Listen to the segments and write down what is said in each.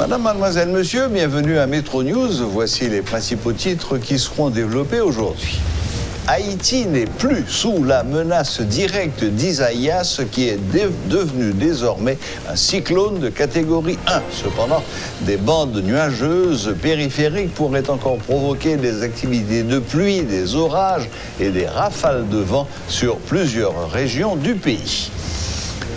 Madame, mademoiselle, monsieur, bienvenue à Metro News. Voici les principaux titres qui seront développés aujourd'hui. Haïti n'est plus sous la menace directe d'Isaias, qui est devenu désormais un cyclone de catégorie 1. Cependant, des bandes nuageuses périphériques pourraient encore provoquer des activités de pluie, des orages et des rafales de vent sur plusieurs régions du pays.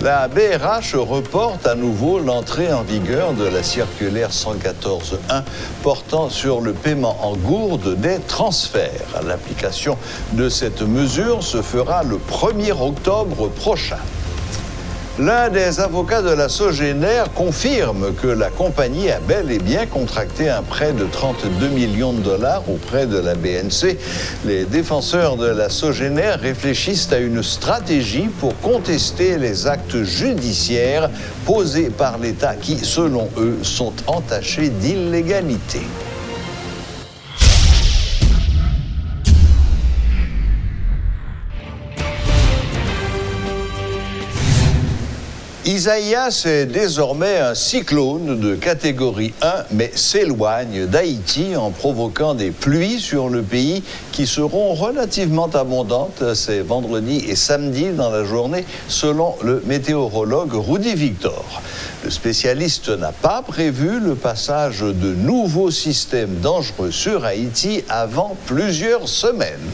La BRH reporte à nouveau l'entrée en vigueur de la circulaire 114.1 portant sur le paiement en gourde des transferts. L'application de cette mesure se fera le 1er octobre prochain. L'un des avocats de la Sogénère confirme que la compagnie a bel et bien contracté un prêt de 32 millions de dollars auprès de la BNC. Les défenseurs de la Sogénère réfléchissent à une stratégie pour contester les actes judiciaires posés par l'État qui, selon eux, sont entachés d'illégalité. Isaias est désormais un cyclone de catégorie 1, mais s'éloigne d'Haïti en provoquant des pluies sur le pays qui seront relativement abondantes ces vendredi et samedi dans la journée, selon le météorologue Rudy Victor. Le spécialiste n'a pas prévu le passage de nouveaux systèmes dangereux sur Haïti avant plusieurs semaines.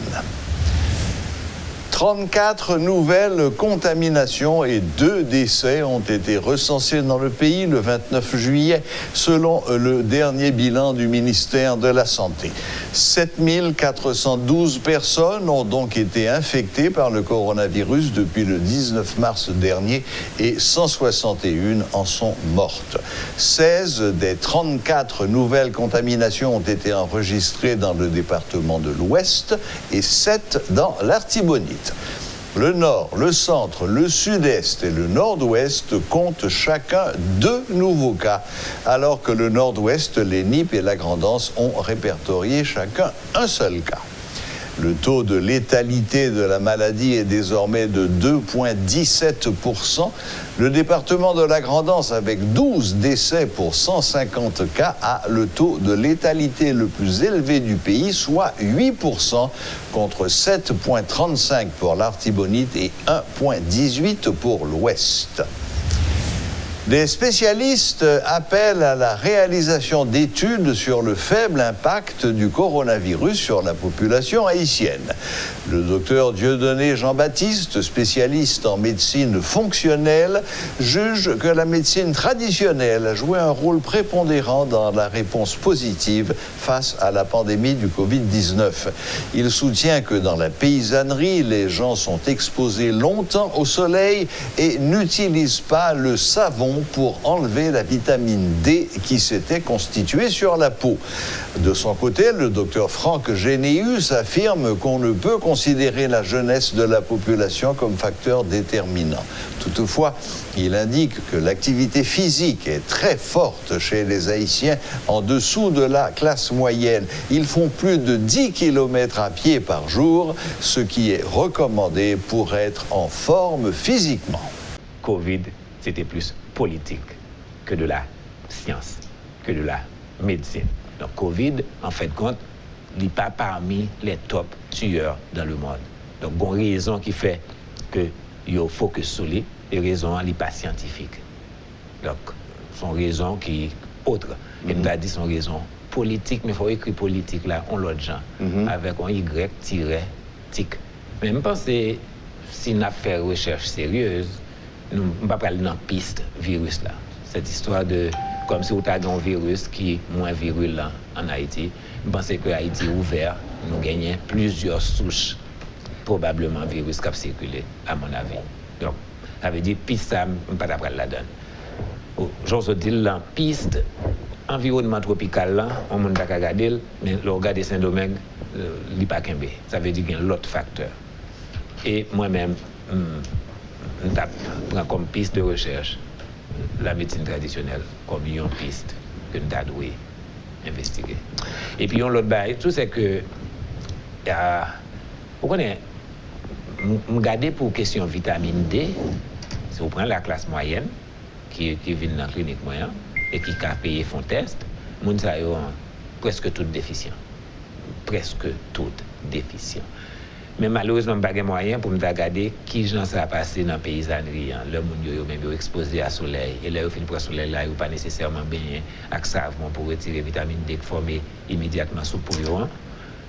34 nouvelles contaminations et 2 décès ont été recensés dans le pays le 29 juillet, selon le dernier bilan du ministère de la Santé. 7 412 personnes ont donc été infectées par le coronavirus depuis le 19 mars dernier et 161 en sont mortes. 16 des 34 nouvelles contaminations ont été enregistrées dans le département de l'Ouest et 7 dans l'Artibonite. Le Nord, le Centre, le Sud-Est et le Nord-Ouest comptent chacun 2 nouveaux cas, alors que le Nord-Ouest, les Nippes et la Grande-Anse ont répertorié chacun un seul cas. Le taux de létalité de la maladie est désormais de 2,17%. Le département de la Grande-Anse, avec 12 décès pour 150 cas, a le taux de létalité le plus élevé du pays, soit 8%, contre 7,35% pour l'Artibonite et 1,18% pour l'Ouest. Des spécialistes appellent à la réalisation d'études sur le faible impact du coronavirus sur la population haïtienne. Le docteur Dieudonné Jean-Baptiste, spécialiste en médecine fonctionnelle, juge que la médecine traditionnelle a joué un rôle prépondérant dans la réponse positive face à la pandémie du Covid-19. Il soutient que dans la paysannerie, les gens sont exposés longtemps au soleil et n'utilisent pas le savon pour enlever la vitamine D qui s'était constituée sur la peau. De son côté, le docteur Franck Généus affirme qu'on ne peut considérer la jeunesse de la population comme facteur déterminant. Toutefois, il indique que l'activité physique est très forte chez les Haïtiens en dessous de la classe moyenne. Ils font plus de 10 km à pied par jour, ce qui est recommandé pour être en forme physiquement. Covid, c'était plus politique que de la science, que de la médecine. Donc Covid, en fait compte, il n'est pas parmi les top tueurs dans le monde. Donc il y a une raison qui fait que il focus sur lui, et raison n'est pas scientifique. Donc son raison qui est autre. Et nous avons dit son raison politique, mais il faut écrire politique là, on l'autre genre, avec un Y-tic. Mais je pense que si on a fait recherche sérieuse, nous ne pouvons pas aller dans la piste virus là. Cette histoire de comme si vous avez un virus qui est moins virulent en Haïti. Je pense que Haïti est ouvert, nous gagnons plusieurs souches, probablement virus qui a circulé, à mon avis. Donc, ça veut dire piste ça, je ne peux pas la donne. J'ose dire la piste, environnement tropical là, on ne peut pas regarder, mais le regard de Saint-Domingue, il n'est pas qu'un B. Ça veut dire qu'il y a l'autre facteur. Et moi-même, je prends comme piste de recherche la médecine traditionnelle comme une piste que nous devons investiguer. Et puis, l'autre bail, tout c'est que, vous connaissez, regardez pour question vitamine D, si vous prenez la classe moyenne, qui vient dans la clinique moyenne, et qui a payé font test, moun sa yo presque tout déficient. Presque tout déficient. Mais malheureusement, je n'ai pas de moyen pour me regarder qui j'en sais passé dans la paysannerie. Le monde yo même exposé à soleil. Et là, au fin de soleil, là, il n'y a pas nécessairement baigné avec savon pour retirer vitamine D formée immédiatement sous pouillon.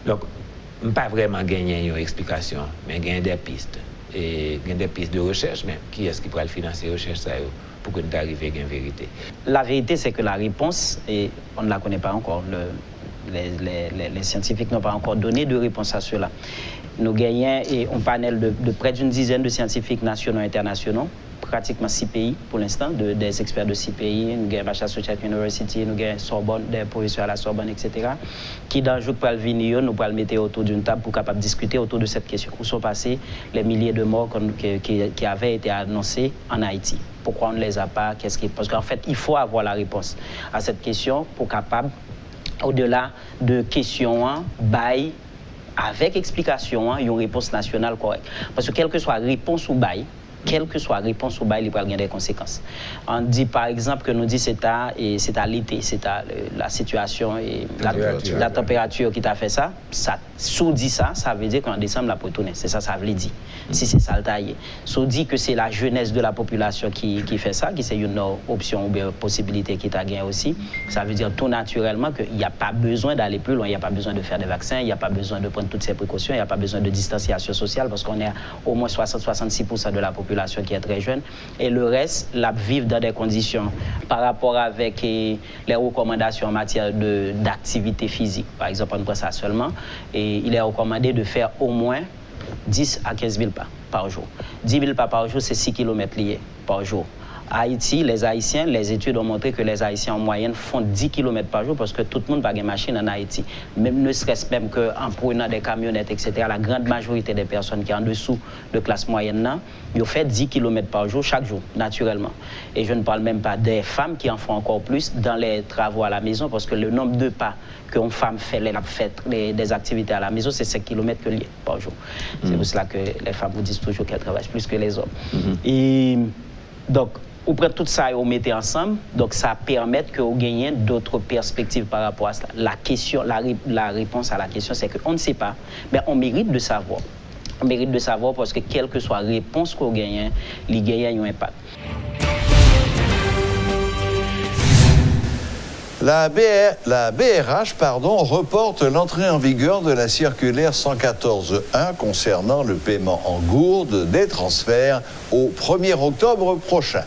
Donc, je n'ai pas vraiment gagné une explication, mais j'ai gagné des pistes. Et des pistes de recherche, mais qui est-ce qui pourrait financer la recherche ça, pour que nous arrivions à une vérité? La vérité, c'est que la réponse, et on ne la connaît pas encore. Les scientifiques n'ont pas encore donné de réponse à cela. Nous gagnons un panel de près d'une dizaine de scientifiques nationaux et internationaux, pratiquement 6 pays pour l'instant, des experts de 6 pays. Nous avons Massachusetts University, nous avons Sorbonne, des professeurs à la Sorbonne, etc. Qui, dans le jour pour le venir, nous pourrons le mettre autour d'une table pour capable discuter autour de cette question. Où sont passés les milliers de morts qui avaient été annoncés en Haïti? Pourquoi on ne les a pas? Parce qu'en fait, il faut avoir la réponse à cette question pour capable, au-delà de questions, bail, avec explication, une réponse nationale correcte. Parce que quelle que soit réponse ou bail, il peut y avoir des conséquences. On dit par exemple que nous dit c'est à l'été, c'est à la situation et la température qui t'a fait ça. Sous dit ça veut dire qu'en décembre la peut tourner. C'est ça veut dire. Si c'est ça le taillé. Sous dit que c'est la jeunesse de la population qui fait ça, qui c'est une option ou bien possibilité qui t'a gagné aussi. Ça veut dire tout naturellement qu'il n'y a pas besoin d'aller plus loin, il n'y a pas besoin de faire des vaccins, il n'y a pas besoin de prendre toutes ces précautions, il n'y a pas besoin de distanciation sociale parce qu'on est à au moins 60-66% de la population qui est très jeune, et le reste, la vivre dans des conditions par rapport avec les recommandations en matière d'activité physique. Par exemple, on prend ça seulement, et il est recommandé de faire au moins 10 à 15 000 pas par jour. 10 000 pas par jour, c'est 6 km liés par jour. Haïti, les Haïtiens, les études ont montré que les Haïtiens en moyenne font 10 km par jour parce que tout le monde n'a pas de machine en Haïti. Même ne serait-ce même qu'en prenant des camionnettes, etc., la grande majorité des personnes qui sont en dessous de classe moyenne, ils font 10 km par jour chaque jour, naturellement. Et je ne parle même pas des femmes qui en font encore plus dans les travaux à la maison parce que le nombre de pas qu'une femme fait des activités à la maison, c'est 5 km par jour. C'est pour cela que les femmes vous disent toujours qu'elles travaillent plus que les hommes. Et donc, vous prenez tout ça et vous mettez ensemble, donc ça permet que vous gagnez d'autres perspectives par rapport à cela. La réponse à la question, c'est qu'on ne sait pas, mais on mérite de savoir. On mérite de savoir parce que quelle que soit la réponse qu'on gagne, les gagnants ont un impact. La BRH reporte l'entrée en vigueur de la circulaire 114.1 concernant le paiement en gourde des transferts au 1er octobre prochain.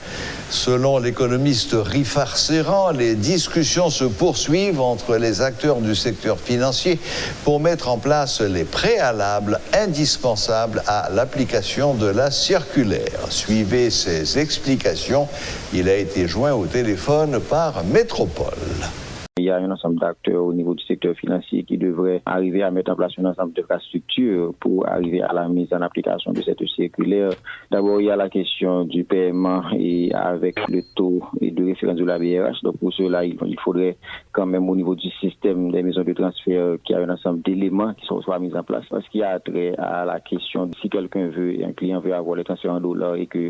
Selon l'économiste Rifar Serran, les discussions se poursuivent entre les acteurs du secteur financier pour mettre en place les préalables indispensables à l'application de la circulaire. Suivez ces explications. Il a été joint au téléphone par Métropole. Il y a un ensemble d'acteurs au niveau du secteur financier qui devraient arriver à mettre en place un ensemble d'infrastructures pour arriver à la mise en application de cette circulaire. D'abord, il y a la question du paiement et avec le taux de référence de la BRH. Donc, pour cela, il faudrait quand même au niveau du système des maisons de transfert qu'il y a un ensemble d'éléments qui soient mis en place. Parce qu'il y a trait à la question de si un client veut avoir les transferts en dollars et que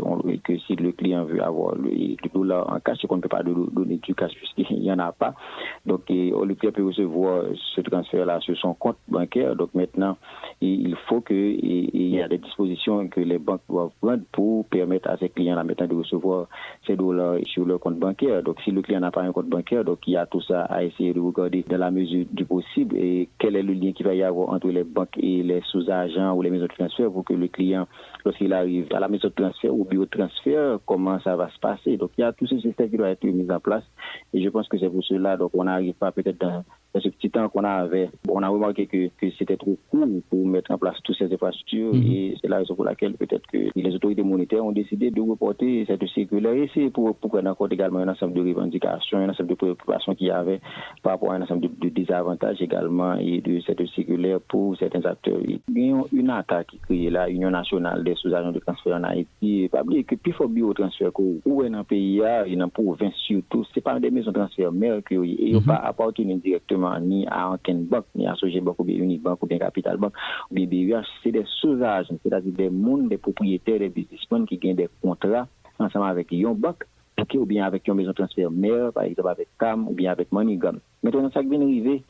si le client veut avoir le dollar en cash, c'est qu'on ne peut pas donner du cash puisqu'il n'y en a pas. Donc, le client peut recevoir ce transfert-là sur son compte bancaire. Donc, maintenant, il faut qu'il y ait des dispositions que les banques doivent prendre pour permettre à ces clients-là maintenant de recevoir ces dollars sur leur compte bancaire. Donc, si le client n'a pas un compte bancaire, donc il y a tout ça à essayer de regarder dans la mesure du possible et quel est le lien qu'il va y avoir entre les banques et les sous-agents ou les maisons de transfert pour que le client, lorsqu'il arrive à la maison de transfert ou au bureau de transfert, comment ça va se passer. Donc, il y a tout ce système qui doit être mis en place et je pense que c'est pour cela. Donc, on n'arrive pas peut-être dans ce petit temps qu'on avait. On a remarqué que c'était trop court pour mettre en place toutes ces infrastructures et c'est la raison pour laquelle peut-être que les autorités monétaires ont décidé de reporter cette circulaire et c'est pour prendre en compte également un ensemble de revendications, un ensemble de préoccupations qu'il y avait par rapport à un ensemble de désavantages également et de cette circulaire pour certains acteurs. Il y a une attaque qui crée la Union nationale des sous-agents de transfert en Haïti. Pas oublier que plus fort bureau de transfert où est dans le pays, et dans la province surtout, c'est pas des maisons de transfert mercure et ils n'ont pas appartenu directement ni à aucune banque, ni à Sogebank ou bien Unibank ou bien Capital Bank ou bien BUH. C'est des sous-agents, c'est-à-dire des mondes, des propriétaires, des businessmen qui gagnent des contrats ensemble avec une banque OK, ou bien avec une maison de transfert mère, par exemple avec CAM, ou bien avec MoneyGram. Maintenant, ça qui vient arriver,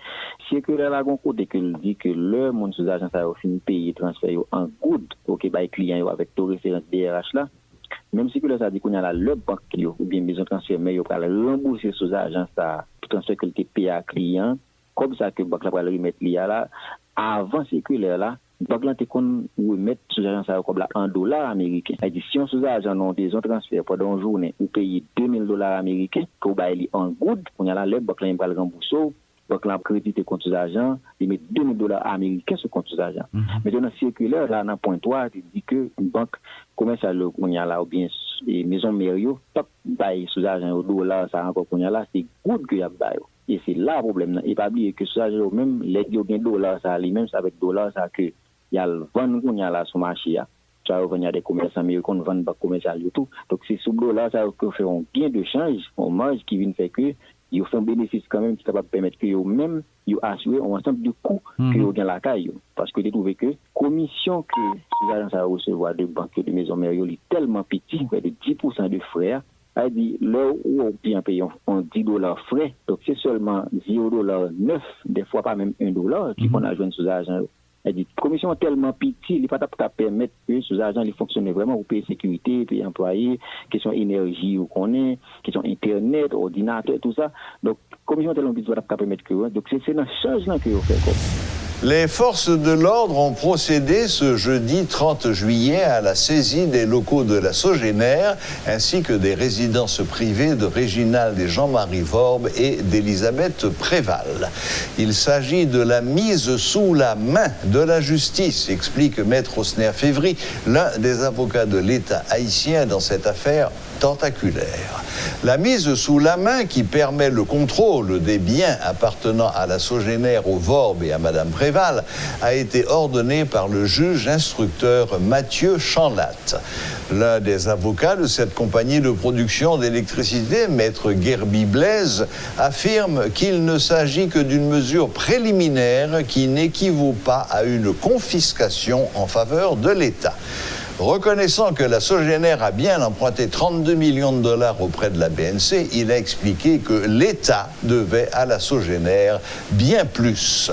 c'est que là, on côté que dit que le monde sous agence a fini payer transfert en good, OK, by client avec taux référence DRH là. Même si que là, ça dit qu'on a la le banque ou bien maison de transfert mais il va rembourser sous agence ça pour transfert que le payé à client, comme ça que banque là va le remettre là avant circulaire là. Donc là, tu qu'on remettre sous agence ça comme là en dollars américains. C'est-à-dire si on sous agent non des transferts pendant une journée ou payer $2,000 américains qu'on va aller en good, on a là le banque là il va le rembourser. Donc là crédité compte sous agent, il met $2,000 américains sur compte sous agent. Maintenant circulaire là dans point 3, il dit que une banque commerciale on y a là ou bien maison mairie top bail sous agent au dollar ça encore qu'on y a là c'est good que y a bail. Et c'est là le problème et pas oublier que sous agent même les dollars ça lui-même ça avec dollar ça que il y a le vendre qu'on y a là sur marché ça va venir des commerçants américains vendre pas commercial et tout. Donc c'est sous dollar ça que fait un gain de change, on marge qui vient faire que ils font bénéfice quand même qui capable permettre que eux même ils assurer un ensemble de coûts que ils gagnent la caille parce que ils trouvent que commission que les agences à recevoir de banques de maison mère est tellement petit près de 10% de frais a dit là où on bien payer on $10 frais donc c'est seulement $0.9 des fois pas même $1 qui qu'on a joindre sous agent. Elle dit commission tellement petite, il n'est pas capable de permettre que sous agents ils fonctionnent vraiment pour payer sécurité, payer employés, question énergie ou qu'on est, question internet, ordinateur, tout ça. Donc commission tellement petite, il va pas permettre que donc c'est dans charge là que vous faites comme. Les forces de l'ordre ont procédé ce jeudi 30 juillet à la saisie des locaux de la Sogénère ainsi que des résidences privées de Réginald et Jean-Marie Vorbe et d'Elisabeth Préval. Il s'agit de la mise sous la main de la justice, explique Maître Osner Févry, l'un des avocats de l'État haïtien dans cette affaire tentaculaire. La mise sous la main qui permet le contrôle des biens appartenant à la Sogénère, au Vorbe et à Madame Préval a été ordonnée par le juge instructeur Mathieu Chanlat. L'un des avocats de cette compagnie de production d'électricité, Maître Gerby Blaise, affirme qu'il ne s'agit que d'une mesure préliminaire qui n'équivaut pas à une confiscation en faveur de l'État. Reconnaissant que la Sogénère a bien emprunté $32 millions auprès de la BNC, il a expliqué que l'État devait à la Sogénère bien plus.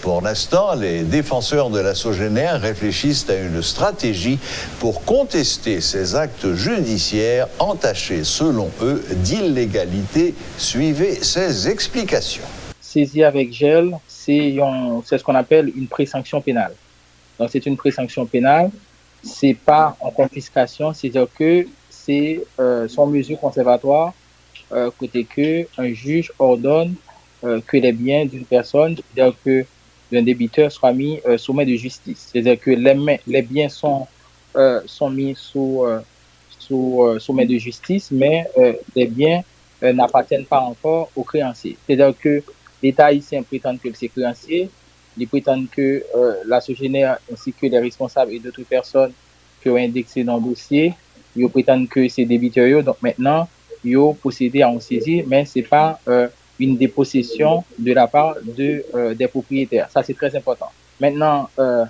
Pour l'instant, les défenseurs de la Sogénère réfléchissent à une stratégie pour contester ces actes judiciaires entachés, selon eux, d'illégalité. Suivez ces explications. Saisie avec gel, c'est ce qu'on appelle une présanction pénale. Donc c'est une présanction pénale. C'est pas en confiscation, c'est-à-dire que c'est son mesure conservatoire, côté que un juge ordonne que les biens d'une personne, c'est-à-dire que d'un débiteur soit mis sous main de justice. C'est-à-dire que les biens sont mis sous main de justice, mais les biens n'appartiennent pas encore aux créanciers. C'est-à-dire que l'État haïtien prétend que c'est créancier. Ils prétendent que la Sogénère ainsi que les responsables et d'autres personnes qui ont indexé dans le dossier, ils prétendent que c'est débiteurs. Donc maintenant, ils ont procédé à en saisir, mais ce n'est pas une dépossession de la part des propriétaires. Ça, c'est très important. Maintenant, M.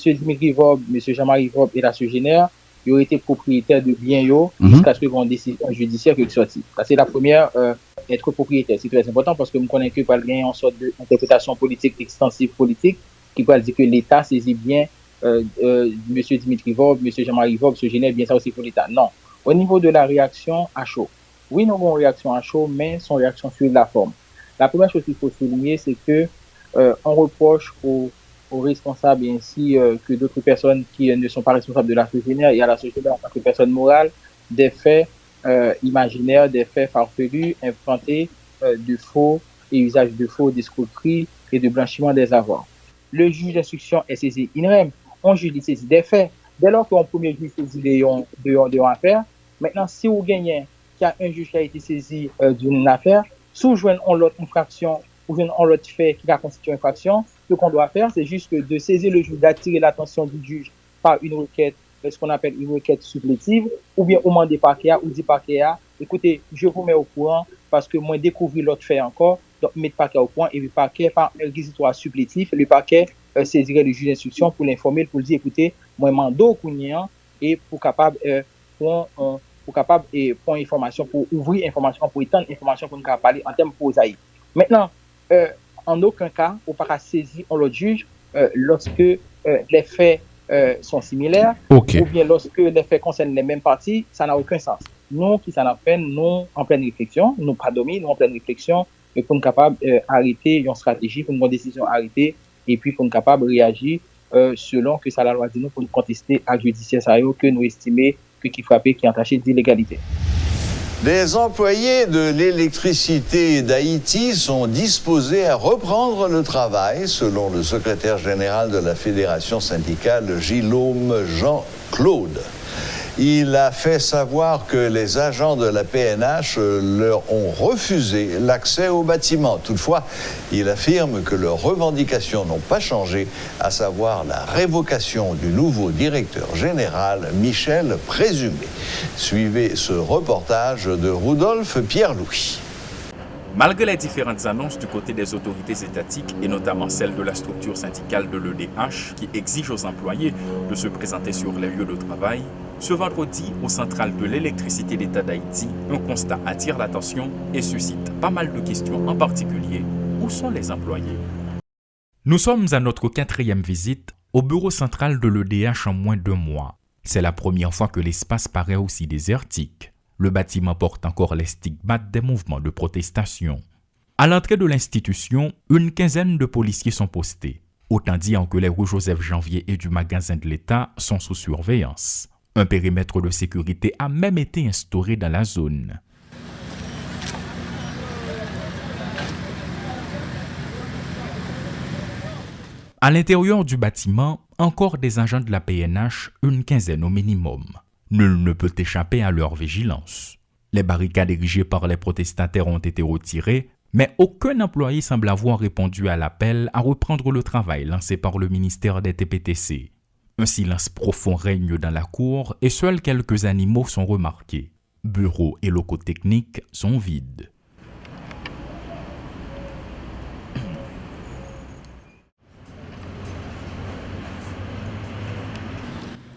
Dimitri Vorbe, M. Jean-Marie Vorbe et la Sogénère, ils ont été propriétaires de biens jusqu'à ce qu'ils aient une décision judiciaire qui est sortie. Ça, c'est la première, être propriétaire. C'est très important parce que nous connaissons que par une sorte d'interprétation politique, extensive politique, qui peut dire que l'État saisit bien M. Dimitri Vorbe, M. Jean-Marie Vorbe, Sogénère, bien ça aussi pour l'État. Non. Au niveau de la réaction à chaud, oui, nous avons une réaction à chaud, mais son réaction sur la forme. La première chose qu'il faut souligner, c'est que on reproche aux responsables ainsi que d'autres personnes qui ne sont pas responsables de la Sogénère et à la Sogénère en tant que personne morale des faits imaginaires, des faits farfelus, inventés de faux et usage de faux, d'escroquerie et de blanchiment des avoirs. Le juge d'instruction est saisi in rem, on juge saisit des faits. Dès lors qu'on premier juge saisit de affaire, maintenant si vous gagnez qu'il y a un juge qui a été saisi d'une affaire, si vous jouez en l'autre infraction ou en l'autre fait qui a constitué une infraction, ce qu'on doit faire, c'est juste de saisir le juge, d'attirer l'attention du juge par une requête, ce qu'on appelle une requête supplétive, ou bien au moment des parquets, ou dit parquet, écoutez, je vous mets au courant parce que moi découvrir l'autre fait encore, donc mettre parquet au courant et le parquet par un réquisitoire supplétif, le parquet saisirait le juge d'instruction pour l'informer, pour lui dire écoutez, moi mando au et pour capable pour pour capable et pour information, pour ouvrir information, pour étendre information pour nous parler en termes prosaïques. Maintenant, en aucun cas, on ne peut pas saisir on le juge lorsque les faits sont similaires, ou bien lorsque les faits concernent les mêmes parties, ça n'a aucun sens. Nous, qui s'en appellent, nous, en pleine réflexion, nous pas dormir, nous en pleine réflexion, et pour nous capables d'arrêter une stratégie, pour une décision arrêtée, et puis pour nous capables de réagir selon que ça la loi dit nous pour nous contester à judiciaire que nous estimons que qui frappait, qui entaché d'illégalité. Les employés de l'électricité d'Haïti sont disposés à reprendre le travail, selon le secrétaire général de la Fédération syndicale, Guillaume Jean-Claude. Il a fait savoir que les agents de la PNH leur ont refusé l'accès au bâtiment. Toutefois, il affirme que leurs revendications n'ont pas changé, à savoir la révocation du nouveau directeur général, Michel Présumé. Suivez ce reportage de Rudolphe Pierre-Louis. Malgré les différentes annonces du côté des autorités étatiques et notamment celle de la structure syndicale de l'EDH qui exige aux employés de se présenter sur les lieux de travail, ce vendredi, au central de l'électricité d'État d'Haïti, un constat attire l'attention et suscite pas mal de questions, en particulier, où sont les employés? Nous sommes à notre 4e visite au bureau central de l'EDH en moins de 2 mois. C'est la première fois que l'espace paraît aussi désertique. Le bâtiment porte encore les stigmates des mouvements de protestation. À l'entrée de l'institution, une quinzaine de policiers sont postés. Autant dire que les rues Joseph Janvier et du magasin de l'État sont sous surveillance. Un périmètre de sécurité a même été instauré dans la zone. À l'intérieur du bâtiment, encore des agents de la PNH, une quinzaine au minimum. Nul ne peut échapper à leur vigilance. Les barricades érigées par les protestataires ont été retirées, mais aucun employé semble avoir répondu à l'appel à reprendre le travail lancé par le ministère des TPTC. Un silence profond règne dans la cour et seuls quelques animaux sont remarqués. Bureaux et locaux techniques sont vides.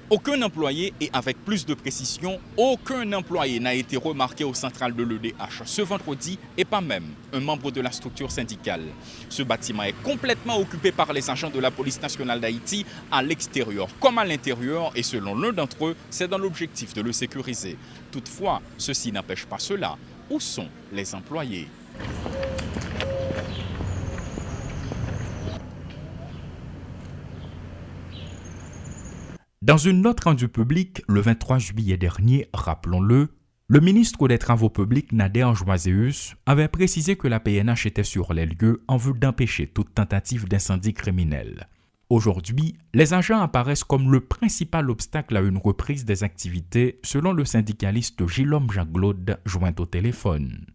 Aucun employé, et avec plus de précision, aucun employé n'a été remarqué au central de l'EDH ce vendredi et pas même un membre de la structure syndicale. Ce bâtiment est complètement occupé par les agents de la police nationale d'Haïti à l'extérieur comme à l'intérieur et selon l'un d'entre eux, c'est dans l'objectif de le sécuriser. Toutefois, ceci n'empêche pas cela. Où sont les employés ? Dans une note rendue publique le 23 juillet dernier, rappelons-le, le ministre des Travaux publics Nader Joazeus avait précisé que la PNH était sur les lieux en vue d'empêcher toute tentative d'incendie criminel. Aujourd'hui, les agents apparaissent comme le principal obstacle à une reprise des activités, selon le syndicaliste Guillaume Jean-Claude, joint au téléphone.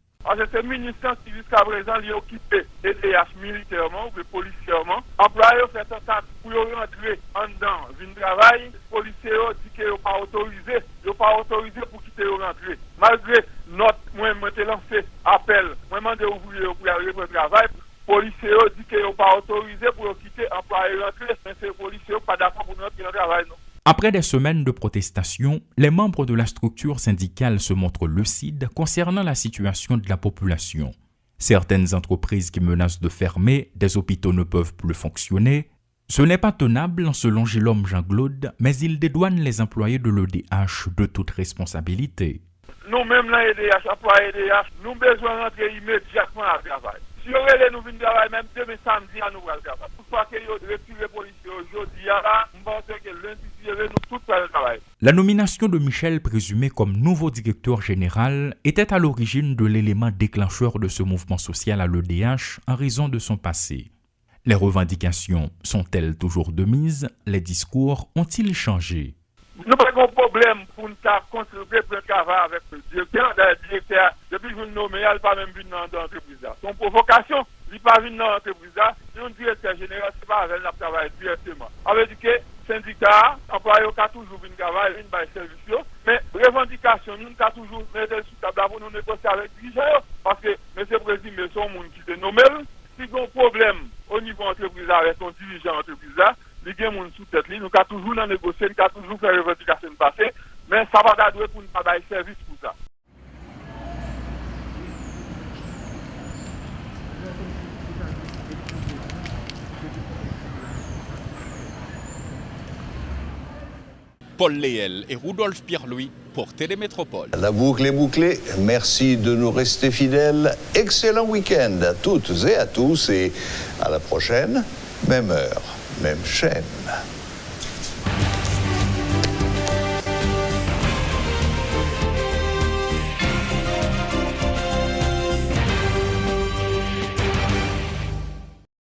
C'est le ministère qui jusqu'à présent est occupé EDH militairement ou policièrement. Employés fait tentative pour rentrer en dedans, venir travail. Policiers disent qu'ils ne sont pas autorisés. Ils ne sont pas autorisés pour quitter ou rentrer. Malgré notre, moi, j'ai lancé appel, moi, j'ai demandé aux ouvriers pour aller reprendre le travail. Policiers disent qu'ils ne sont pas autorisés pour quitter employés rentrer. Mais ces policiers ne sont pas d'accord pour rentrer dans le travail. Non. Après des semaines de protestations, les membres de la structure syndicale se montrent lucides concernant la situation de la population. Certaines entreprises qui menacent de fermer, des hôpitaux ne peuvent plus fonctionner. Ce n'est pas tenable selon Guillaume Jean-Claude, mais il dédouane les employés de l'EDH de toute responsabilité. Nous-mêmes, l'EDH, employés EDH, nous avons besoin de rentrer immédiatement à travail. Si on veut nous venir travailler même demain samedi à nous travailler. Pourquoi que vous retirez les policiers aujourd'hui, nous pensons que lundi, nous tous le travail. La nomination de Michel Présumé comme nouveau directeur général était à l'origine de l'élément déclencheur de ce mouvement social à l'EDH en raison de son passé. Les revendications sont-elles toujours de mise? Les discours ont-ils changé? Nous n'avons pas de problème pour nous construire pour le travail avec le directeur. Depuis que nous nommé, il n'a pas même vu dans l'entreprise. Son provocation, il n'a pas vu dans l'entreprise. Un directeur général, ce n'est pas avec le travail directement. Avec dit que syndicat, employé a toujours vu le travail, une baisse service. Mais revendication, nous avons toujours mis sous table pour nous négocier avec les dirigeants. Parce que M. le Président, son monde qui est nommé, si il y a un problème au niveau entreprise avec son dirigeant entreprise, les gens sont sous tête, nous avons toujours négocié, nous avons toujours fait revendication passée, mais ça va pas pour nous pas service. Paul Léel et Rudolf Pierre-Louis pour Télémétropole. La boucle est bouclée. Merci de nous rester fidèles. Excellent week-end à toutes et à tous et à la prochaine, même heure, même chaîne.